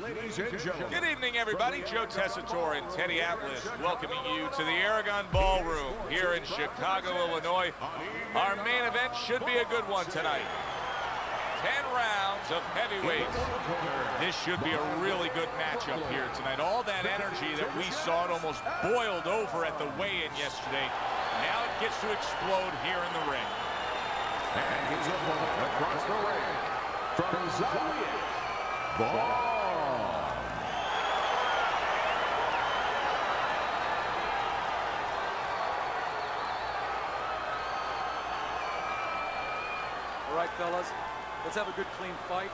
Ladies and gentlemen. Good evening, everybody. Joe Tessitore and Teddy Atlas welcoming you to the Aragon Ballroom here in Chicago, Illinois. Our main event should be a good one tonight. 10 rounds of heavyweights. This should be a really good matchup here tonight. All that energy that we saw, it almost boiled over at the weigh-in yesterday. Now it gets to explode here in the ring. And his opponent across the ring from Zambia, Vaughn. All right, fellas, let's have a good, clean fight.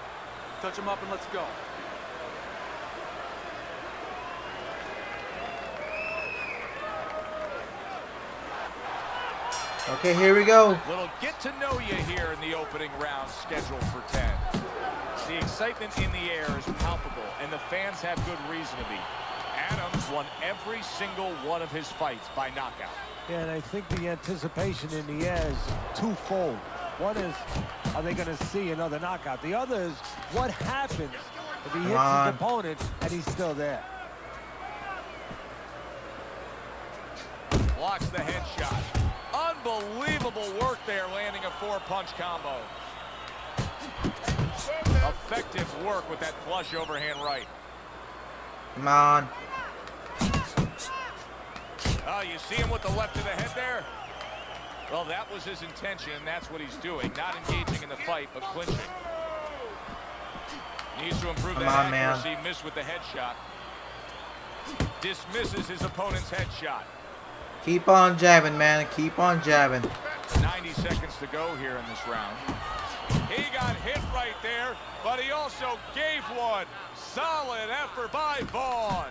Touch them up and let's go. Okay, here we go. Little get to know you here in the opening round, scheduled for 10. The excitement in the air is palpable, and the fans have good reason to be. Adams won every single one of his fights by knockout. Yeah, and I think the anticipation in the air is twofold. One is, are they going to see another knockout? The other is, what happens if he hits his opponent and he's still there? Blocks the headshot. Unbelievable work there, landing a 4-punch combo. Effective work with that flush overhand right. Come on. Oh, you see him with the left to the head there? Well, that was his intention, and that's what he's doing. Not engaging in the fight, but clinching. Needs to improve that accuracy. Missed with the headshot. Dismisses his opponent's headshot. Keep on jabbing, man. Keep on jabbing. 90 seconds to go here in this round. He got hit right there, but he also gave one. Solid effort by Vaughn.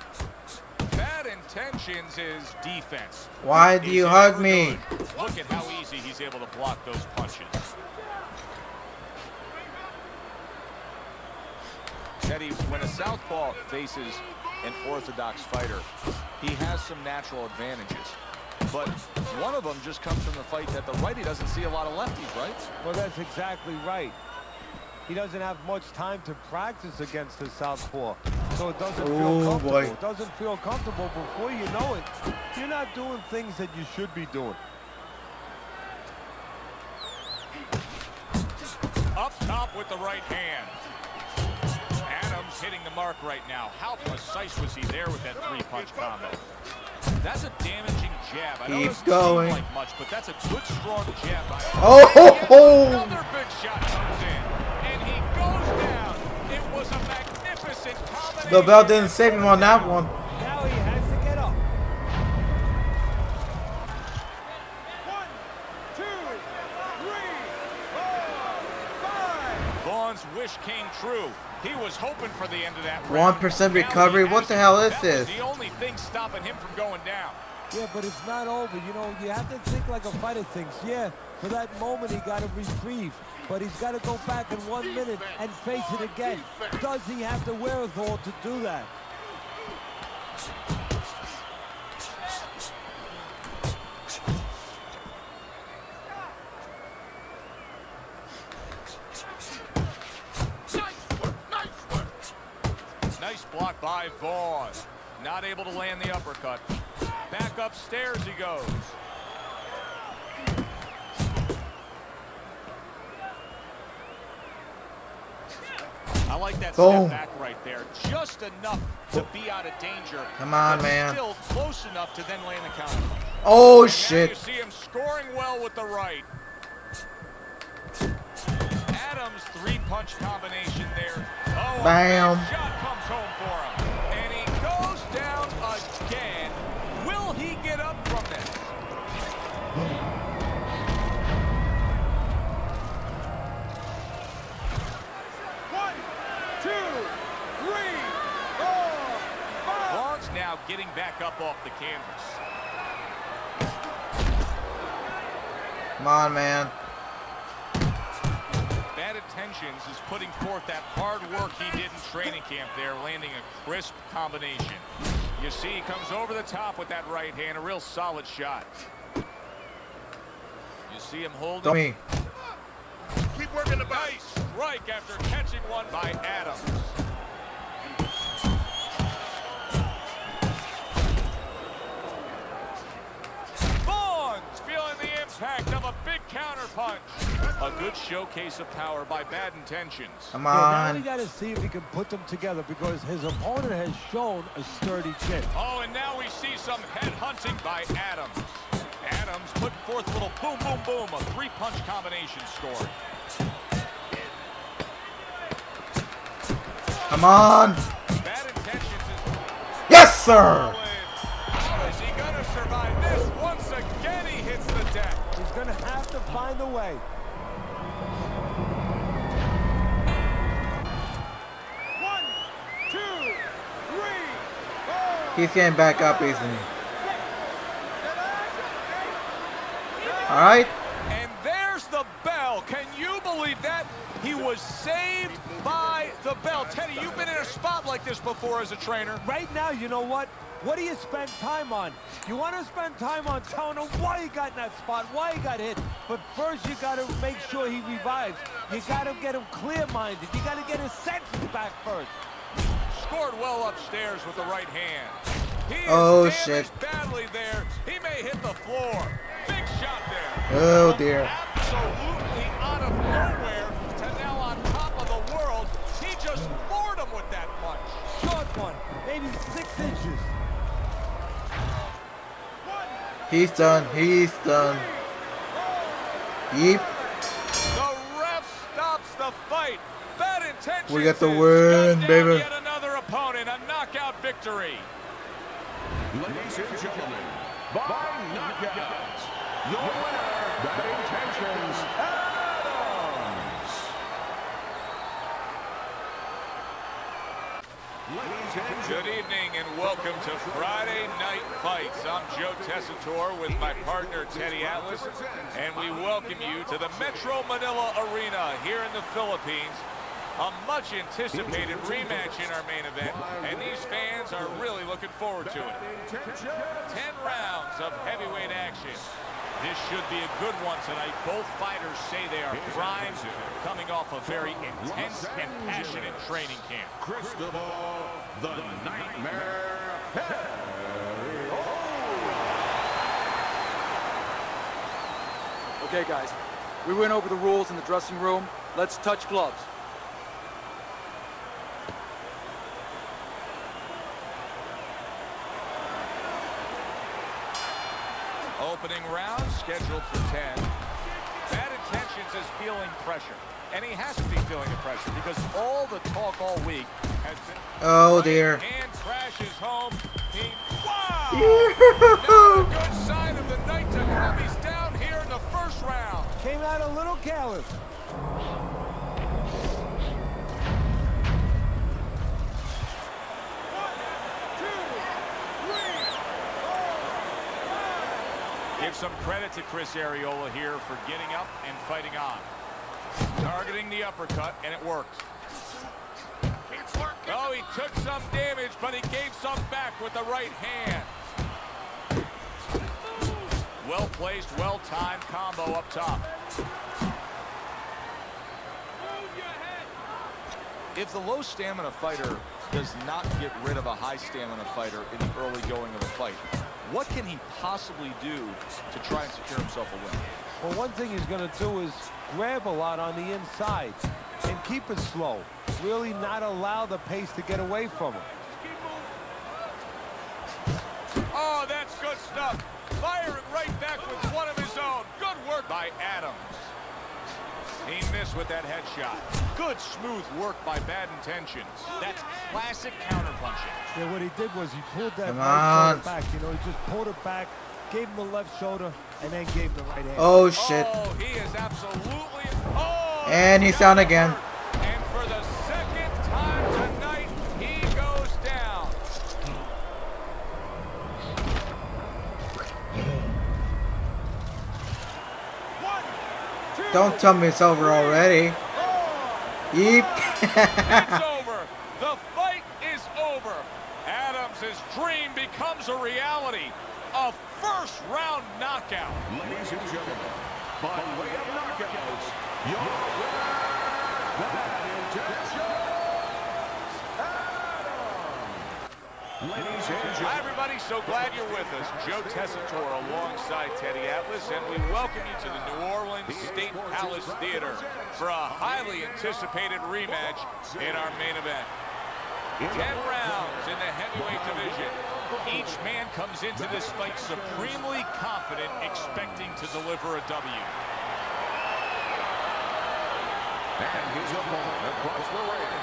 Bad intentions is defense. Why do you hug me? Look at how easy he's able to block those punches. Teddy, when a southpaw faces an orthodox fighter, he has some natural advantages. But one of them just comes from the fight that the righty doesn't see a lot of lefties, right? Well, that's exactly right. He doesn't have much time to practice against the southpaw, so it doesn't feel comfortable. Boy. It doesn't feel comfortable. Before you know it, you're not doing things that you should be doing. Up top with the right hand. Adams hitting the mark right now. How precise was he there with that 3-punch combo? That's a damaging jab. I know it doesn't seem like much, but that's a good, strong jab by him. Another big shot comes in, and he goes down. It was a magnificent combination. The bell didn't save him on that one. Now he has to get up. 1, 2, 3, 4, 5. Vaughn's wish came true. He was hoping for the end of that round. 1% recovery. What the hell is this? The only thing stopping him from going down. Yeah, but it's not over. You know, you have to think like a fighter thinks. Yeah, for that moment he got a reprieve, but he's got to go back in 1 minute and face it again. Does he have the wherewithal to do that? Nice block by Vaughn. Not able to land the uppercut. Back upstairs he goes. I like that step back right there. Just enough to be out of danger. Come on, but man. Still close enough to then land the counter. Oh, and shit. Now you see him scoring well with the right. Adams' 3-punch combination there. Oh, bam. Shot comes home for him. And he goes down again. Will he get up from this? One, two, three, 4, 5. Vaughn's now getting back up off the canvas. Come on, man. Bad intentions is putting forth that hard work he did in training camp there, landing a crisp combination. You see he comes over the top with that right hand, a real solid shot. You see him holding. Me. Keep working the nice strike after catching one by Adams. A good showcase of power by Bad Intentions. Come Yeah, now we on. got to see if he can put them together because his opponent has shown a sturdy chin. Oh, and now we see some head hunting by Adams. Adams putting forth a little boom, boom, boom, a three-punch combination scored. Come on. Bad Intentions is Yes, sir. How is he going to survive this? Once again, he hits the deck. He's going to have to find a way. One, two, three, four. He's getting back up, isn't he? All right. And there's the bell. Can you believe that? He was saved by the bell. Teddy, you've been in a spot like this before as a trainer. Right now, you know what? What do you spend time on? You want to spend time on telling him why he got in that spot, why he got hit. But first, you got to make sure he revives. You got to get him clear-minded. You got to get his senses back first. Scored well upstairs with the right hand. He Oh, is shit. damaged badly there. He may hit the floor. Big shot there. Oh, dear. Absolutely out of nowhere to now on top of the world. He just floored him with that punch. Short one, maybe 6 inches. He's done. He's done. Yeep. The ref stops the fight. Bad Intentions. We got the is win, shut down baby. Yet another opponent, a knockout victory. Ladies and gentlemen, by knockout, the winner, Bad Intentions, Adams. Ladies and Good evening and welcome to Friday Night Fights. I'm Joe Tessitore with my partner Teddy Atlas, and we welcome you to the Metro Manila Arena here in the Philippines. A much anticipated rematch in our main event, and these fans are really looking forward to it. 10 rounds of heavyweight action. This should be a good one tonight. Both fighters say they are primed, coming off a very intense and passionate training camp. Cristobal, the Nightmare. Okay, guys. We went over the rules in the dressing room. Let's touch gloves. Opening round scheduled for 10. Bad Intentions is feeling pressure. And he has to be feeling the pressure because all the talk all week has been... Oh, dear. And crashes home. Wow! Not a good sign of the night to come. He's down here in the first round. Came out a little careless. Give some credit to Chris Arreola here for getting up and fighting on. Targeting the uppercut, and it worked. Oh, he took some damage, but he gave some back with the right hand. Well-placed, well-timed combo up top. If the low stamina fighter does not get rid of a high stamina fighter in the early going of a fight, what can he possibly do to try and secure himself a win? Well, one thing he's going to do is grab a lot on the inside and keep it slow. Really not allow the pace to get away from him. Oh, that's good stuff. Firing right back with one of his own. Good work by Adams. He missed with that headshot. Good smooth work by Bad Intentions. That's classic counterpunching. Yeah, what he did was he pulled that Come right on. shoulder back. You know, he just pulled it back, gave him the left shoulder, and then gave him the right hand. Oh, shit. Oh, he is absolutely... Oh, And he's down again. And for the second time tonight, he goes down. Don't tell me it's over already. Yeep. It's over. The fight is over. Adams' dream becomes a reality. A first-round knockout. Ladies and gentlemen, by way of knockouts, your winner, Bad Intentions, Adams. Hi, everybody. So glad you're with us. Joe Tessitore alongside Teddy Atlas, and we welcome you to the New Orleans State Palace Theater for a highly anticipated rematch in our main event. 10 rounds in the heavyweight division. Each man comes into this fight supremely confident, expecting to deliver a W. And his opponent across the ring,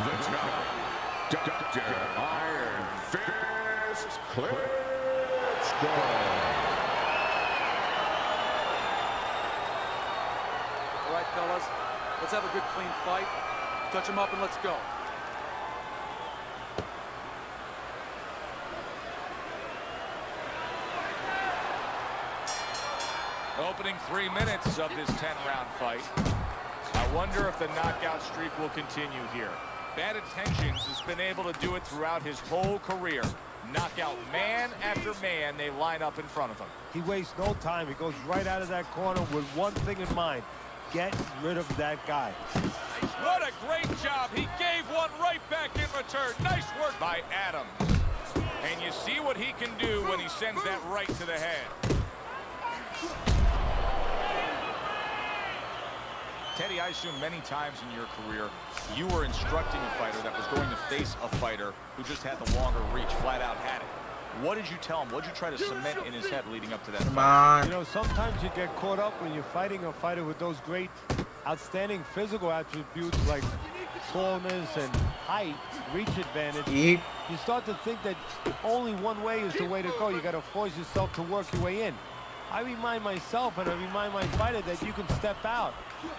the champ, Dr. Iron Fist Klitschko. All right, fellas, let's have a good, clean fight. Touch him up and let's go. Opening 3 minutes of this 10-round fight. I wonder if the knockout streak will continue here. Bad Intentions has been able to do it throughout his whole career. Knock out man after man they line up in front of him. He wastes no time. He goes right out of that corner with one thing in mind: get rid of that guy. What a great job. He gave one right back in return. Nice work by Adams. And you see what he can do when he sends that right to the head. Teddy, I assume many times in your career, you were instructing a fighter that was going to face a fighter who just had the longer reach, flat out had it. What did you tell him? What did you try to cement in his head leading up to that fight? You know, sometimes you get caught up when you're fighting a fighter with those great, outstanding physical attributes like tallness and height, reach advantage. You start to think that only one way is the way to go. You got to force yourself to work your way in. I remind myself and I remind my fighter that you can step out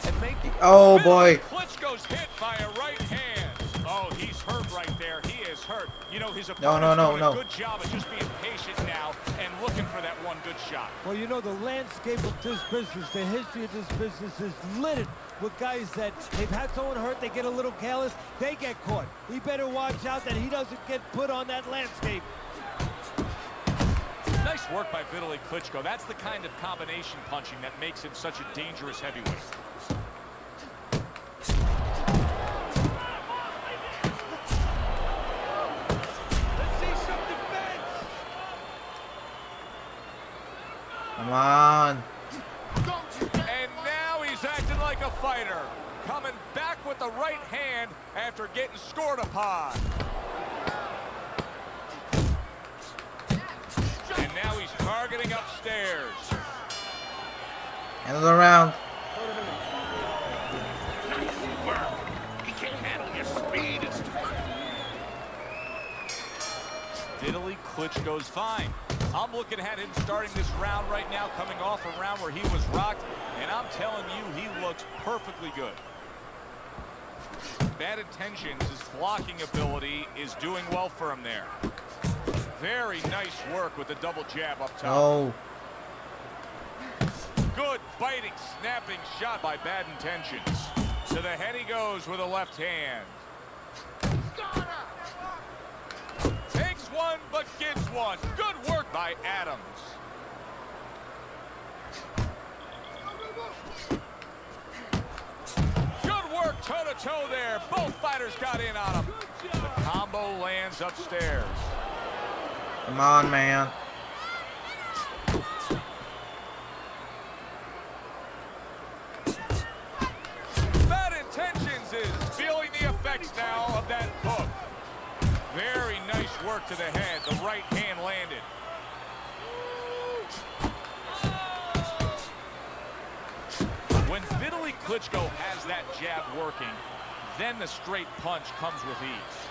and make it. Oh boy. Klitschko's hit by a right hand. Oh, he's hurt right there. He is hurt. You know, his No. doing a good job of just being patient now and looking for that one good shot. Well, you know, the landscape of this business, the history of this business is littered with guys that they've had someone hurt, they get a little careless, they get caught. He better watch out that he doesn't get put on that landscape. Nice work by Vitaly Klitschko. That's the kind of combination punching that makes him such a dangerous heavyweight. Let's see some defense. Come on. And now he's acting like a fighter. Coming back with the right hand after getting scored upon. And now he's targeting upstairs. End of the round. He can't handle your speed. Vitaly Klitschko's fine. I'm looking at him starting this round right now, coming off a round where he was rocked, and I'm telling you, he looks perfectly good. Bad Intentions, his blocking ability is doing well for him there. Very nice work with the double jab up top. Oh. Good biting, snapping shot by Bad Intentions. To the head he goes with a left hand. Takes one, but gets one. Good work by Adams. Good work toe-to-toe there. Both fighters got in on him. The combo lands upstairs. Come on, man. Bad Intentions is feeling the effects now of that hook. Very nice work to the head. The right hand landed. When Vitaly Klitschko has that jab working, then the straight punch comes with ease.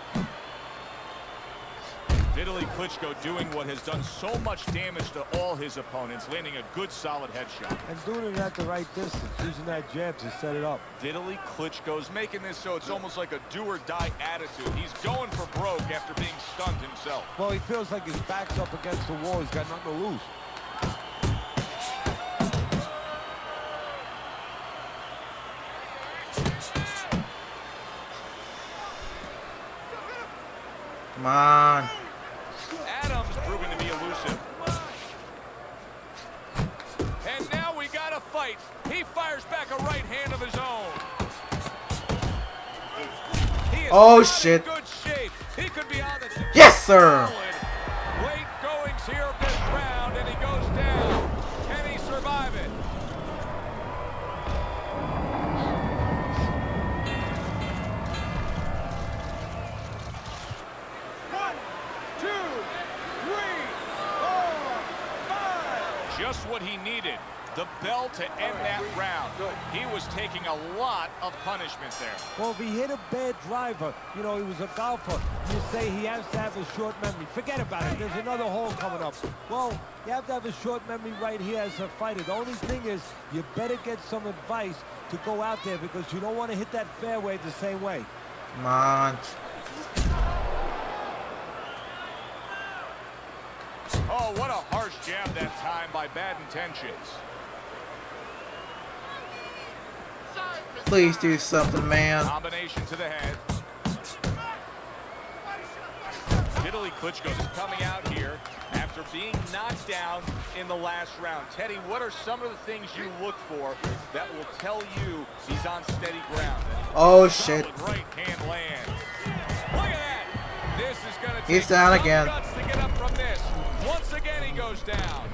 Vitaly Klitschko doing what has done so much damage to all his opponents, landing a good solid headshot. And doing it at the right distance, using that jab to set it up. Vitaly Klitschko's making this so it's almost like a do-or-die attitude. He's going for broke after being stunned himself. Well, he feels like his back's up against the wall. He's got nothing to lose. Come on. Adams proving to be elusive. And now we got a fight. He fires back a right hand of his own. He is Oh, in shit. good shape. He could be on the Yes, sir. Late goings here of this round, and he goes down. Can he survive it? Just what he needed, the bell to end that round. He was taking a lot of punishment there. Well, if he hit a bad driver, you know, he was a golfer, you say he has to have a short memory. Forget about it. There's another hole coming up. Well, you have to have a short memory right here as a fighter. The only thing is you better get some advice to go out there because you don't want to hit that fairway the same way. Come on. Oh, what a harsh jab that time by Bad Intentions. Please do something, man. Combination to the head. Vitaly Klitschko is coming out here after being knocked down in the last round. Teddy, what are some of the things you look for that will tell you he's on steady ground? Oh, shit. Right hand lands. Look at that. This is going to take He's down some again. guts to get up from this. Once again, he goes down.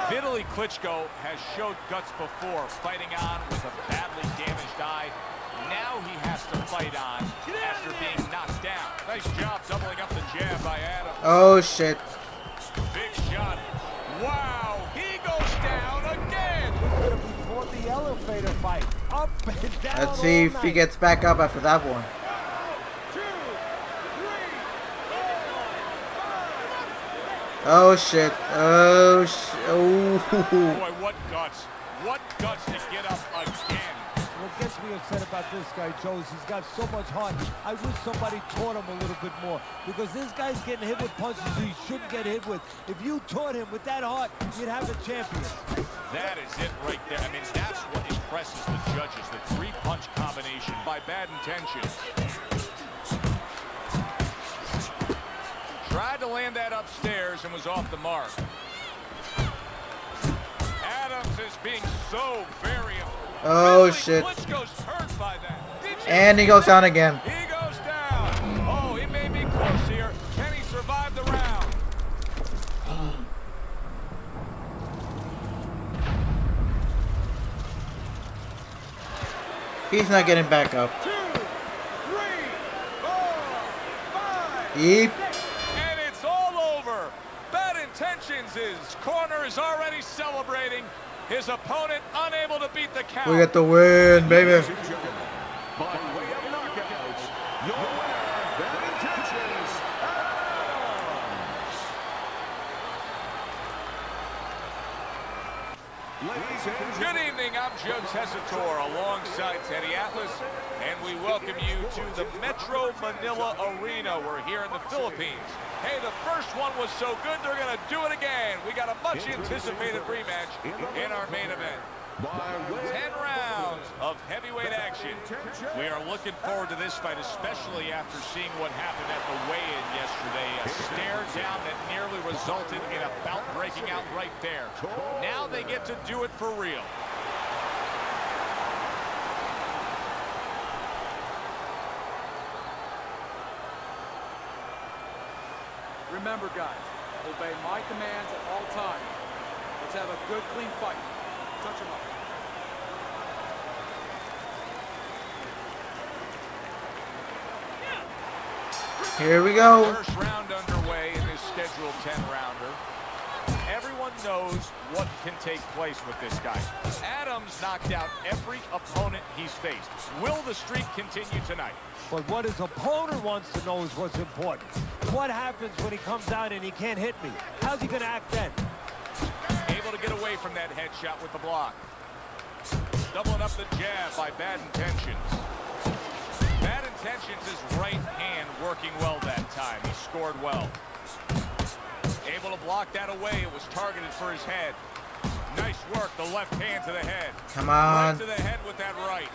Vitaly Klitschko has showed guts before, fighting on with a badly damaged eye. Now he has to fight on after being knocked down. Nice job doubling up the jab by Adams. Oh, shit. Big shot. Wow, he goes down again. Before the elevator fight, up and down. Let's see if he gets back up after that one. Oh, shit. Oh, Boy, what guts. What guts to get up again. What gets me upset about this guy, Joe, is he's got so much heart. I wish somebody taught him a little bit more because this guy's getting hit with punches he shouldn't get hit with. If you taught him with that heart, you'd have a champion. That is it right there. I mean, that's what impresses the judges, the three-punch combination by Bad Intentions. Tried to land that upstairs and was off the mark. Adams is being so very... Oh, shit. Hurt by that. And he goes down again. He goes down. Oh, he may be close here. Can he survive the round? He's not getting back up. 2, 3, 4, 5. Yep. And it's all over. Bad Intentions' corner is already celebrating. His opponent unable to beat the count. We get the win, baby. By way of knockouts, your winner, Bad Intentions, Adams. Good evening, I'm Joe Tessitore alongside Teddy Atlas, and we welcome you to the Metro Manila Arena. We're here in the Philippines. Hey, the first one was so good, they're going to do it again. We got a much-anticipated rematch in our main event. 10 rounds of heavyweight action. We are looking forward to this fight, especially after seeing what happened at the weigh-in yesterday. A stare down that nearly resulted in a bout breaking out right there. Now they get to do it for real. Remember, guys, obey my commands at all times. Let's have a good, clean fight. Touch him up. Here we go. First round underway in this scheduled 10-rounder. Everyone knows what can take place with this guy. Adams knocked out every opponent he's faced. Will the streak continue tonight? But what his opponent wants to know is what's important. What happens when he comes out and he can't hit me? How's he going to act then? Able to get away from that headshot with the block. Doubling up the jab by Bad Intentions. Bad Intentions' is right hand working well that time. He scored well. Able to block that away. It was targeted for his head. Nice work, the left hand to the head. Come on. Right to the head with that right.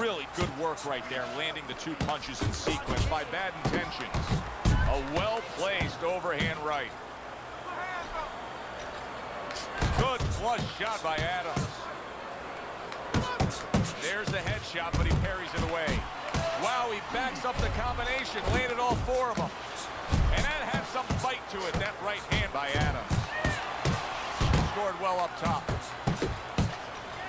Really good work right there, landing the two punches in sequence by Bad Intentions. A well-placed overhand right. flush shot by Adams. There's the headshot, but he parries it away. Wow, he backs up the combination, landed all four of them. And that had some fight to it, that right hand by Adams. Scored well up top.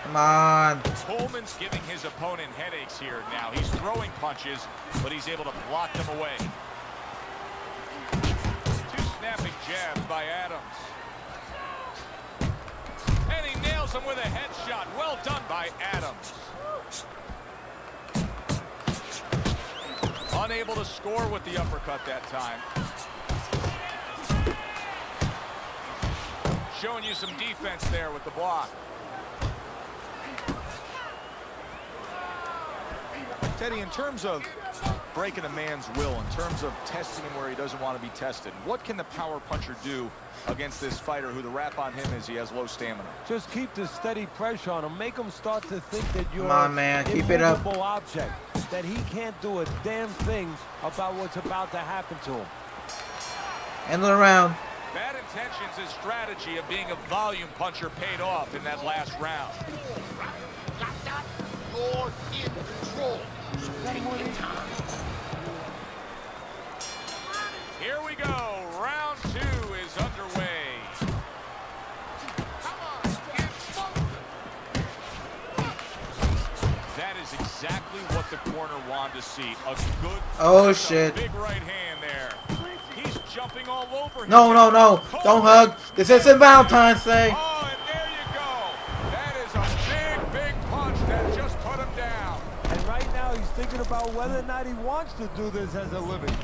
Come on. Coleman's giving his opponent headaches here now. He's throwing punches, but he's able to block them away. Two snapping jabs by Adams. And he nails him with a headshot. Well done by Adams. Unable to score with the uppercut that time. Showing you some defense there with the block. Teddy, in terms of breaking a man's will, in terms of testing him where he doesn't want to be tested, what can the power puncher do against this fighter who the rap on him is he has low stamina? Just keep the steady pressure on him. Make him start to think that you're Come on, man. Keep it up. an immovable object, that he can't do a damn thing about what's about to happen to him. End of the round. Bad intentions, his strategy of being a volume puncher paid off in that last round. You're in control. So take your time. Here we go. Round 2 is underway. Come on, get moving. That is exactly what the corner wanted to see. A good, Oh, shit. big right hand there. He's jumping all over him. No, no, no. Don't hug. This isn't Valentine's Day. Oh, and there you go. That is a big, big punch that just put him down. And right now he's thinking about whether or not he wants to do this as a living.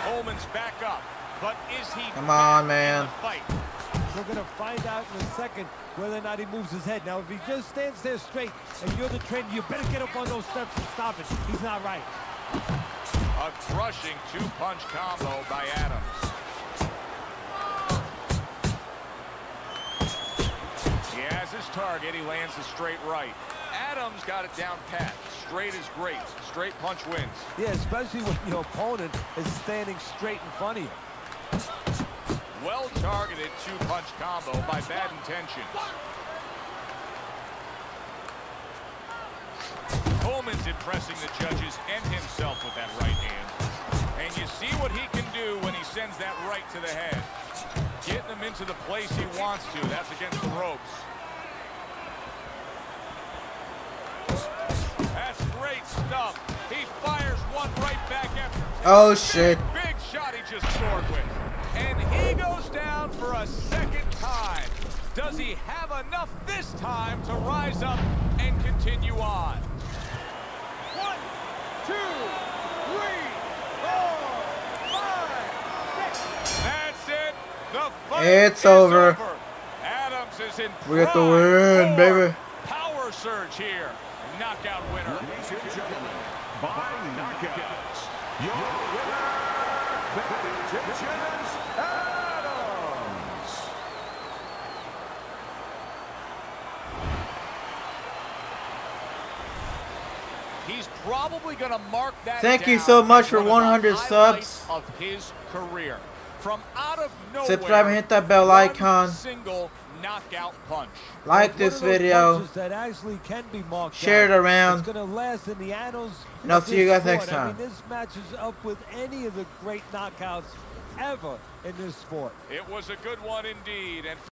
Coleman's back up, but is he? Come on, man. Fight. We're going to find out in a second whether or not he moves his head. Now, if he just stands there straight and you're the trainer, you better get up on those steps and stop it. He's not right. A crushing two-punch combo by Adams. He has his target. He lands a straight right. Adams got it down pat. Straight is great. Straight punch wins. Yeah, especially when your opponent is standing straight in front of you. Well-targeted two-punch combo by Bad Intentions. Coleman's impressing the judges and himself with that right hand. And you see what he can do when he sends that right to the head. Getting him into the place he wants to. That's against the ropes. That's great stuff. He fires one right back after. Oh, shit. Big shot he just scored with. And he goes down for a second time. Does he have enough this time to rise up and continue on? 1, 2, 3, 4, 5, 6. That's it. The fight It's is over. Adams is in We got the win, baby. Power surge here. Knockout winner. Ladies and gentlemen, by knockouts, your winner, Bad Intentions Adams. He's probably going to mark that. Thank you down so much as for one of the 100 highlights subs. of his career. From out of nowhere, Subscribe and hit that bell one icon. Single knockout punch. Like It's this one of those video. punches that actually can be marked Share it down. around. It's going to last in the annals. And I'll of see you this guys next sport. I time. mean, this matches up with any of the great knockouts ever in this sport. It was a good one indeed. And